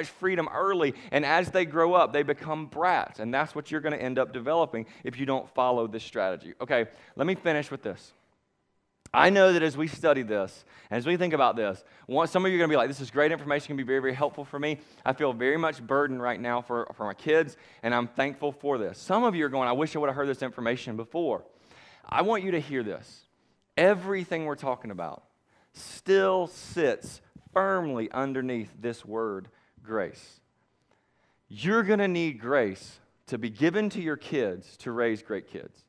freedom early, and as they grow up, they become brats, and that's what you're going to end up developing if you don't follow this strategy. Okay, let me finish with this. I know that as we study this, and as we think about this, some of you are going to be like, this is great information, can be very, very helpful for me. I feel very much burdened right now for my kids, and I'm thankful for this. Some of you are going, I wish I would have heard this information before. I want you to hear this. Everything we're talking about still sits firmly underneath this word, grace. You're going to need grace to be given to your kids to raise great kids.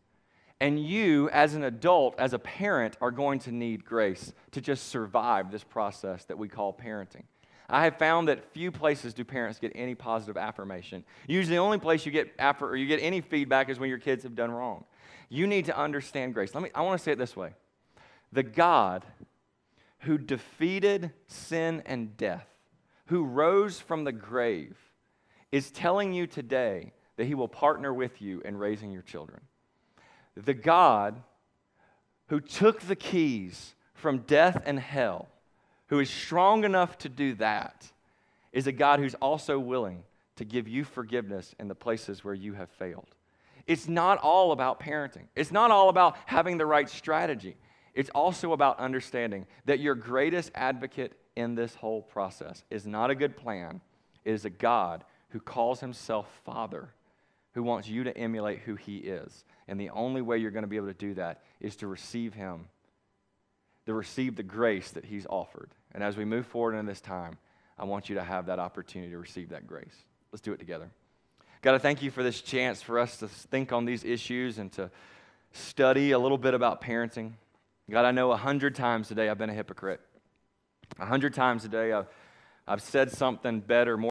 And you, as an adult, as a parent, are going to need grace to just survive this process that we call parenting. I have found that few places do parents get any positive affirmation. Usually the only place you get any feedback is when your kids have done wrong. You need to understand grace. I want to say it this way. The God who defeated sin and death, who rose from the grave, is telling you today that he will partner with you in raising your children. The God who took the keys from death and hell, who is strong enough to do that, is a God who's also willing to give you forgiveness in the places where you have failed. It's not all about parenting. It's not all about having the right strategy. It's also about understanding that your greatest advocate in this whole process is not a good plan. It is a God who calls himself Father, who wants you to emulate who he is. And the only way you're going to be able to do that is to receive him, to receive the grace that he's offered. And as we move forward in this time, I want you to have that opportunity to receive that grace. Let's do it together. God, I thank you for this chance for us to think on these issues and to study a little bit about parenting. God, I know 100 times today I've been a hypocrite. 100 times a day I've said something better, more